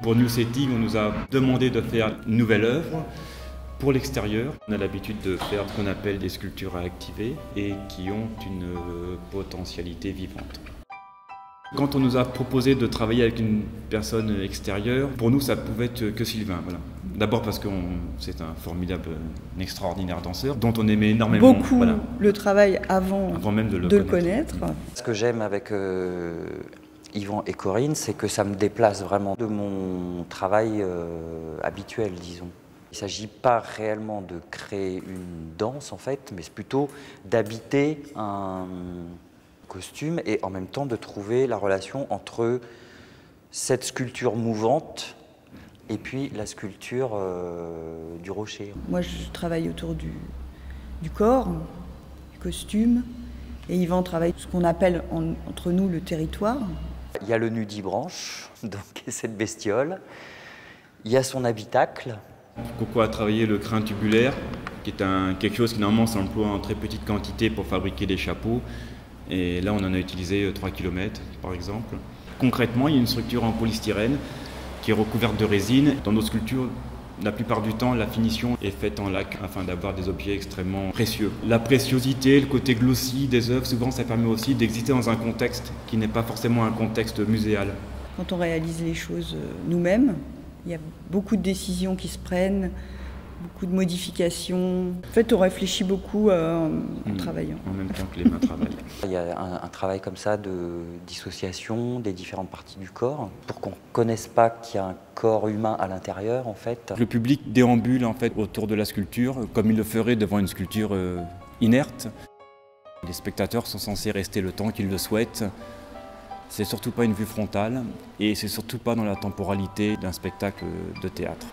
Pour New Setting, on nous a demandé de faire une nouvelle œuvre pour l'extérieur. On a l'habitude de faire ce qu'on appelle des sculptures à activer et qui ont une potentialité vivante. Quand on nous a proposé de travailler avec une personne extérieure, pour nous ça pouvait être que Sylvain. Voilà. D'abord parce que c'est un formidable, un extraordinaire danseur dont on aimait énormément beaucoup le travail avant même de le connaître. Ce que j'aime avec Yvan et Corinne, c'est que ça me déplace vraiment de mon travail habituel, disons. Il ne s'agit pas réellement de créer une danse en fait, mais c'est plutôt d'habiter un costume et en même temps de trouver la relation entre cette sculpture mouvante et puis la sculpture du rocher. Moi je travaille autour du corps, du costume, et Yvan travaille ce qu'on appelle entre nous le territoire. Il y a le nudibranche, donc cette bestiole, il y a son habitacle. Coco a travaillé le crin tubulaire, qui est quelque chose qui normalement s'emploie en très petite quantité pour fabriquer des chapeaux. Et là, on en a utilisé 3 km, par exemple. Concrètement, il y a une structure en polystyrène qui est recouverte de résine. Dans nos sculptures, la plupart du temps, la finition est faite en lac afin d'avoir des objets extrêmement précieux. La préciosité, le côté glossy des œuvres, souvent, ça permet aussi d'exister dans un contexte qui n'est pas forcément un contexte muséal. Quand on réalise les choses nous-mêmes, il y a beaucoup de décisions qui se prennent, beaucoup de modifications. En fait, on réfléchit beaucoup en travaillant. En même temps que les mains travaillent. Il y a un travail comme ça de dissociation des différentes parties du corps pour qu'on ne connaisse pas qu'il y a un corps humain à l'intérieur, en fait. Le public déambule en fait autour de la sculpture comme il le ferait devant une sculpture inerte. Les spectateurs sont censés rester le temps qu'ils le souhaitent. C'est surtout pas une vue frontale et c'est surtout pas dans la temporalité d'un spectacle de théâtre.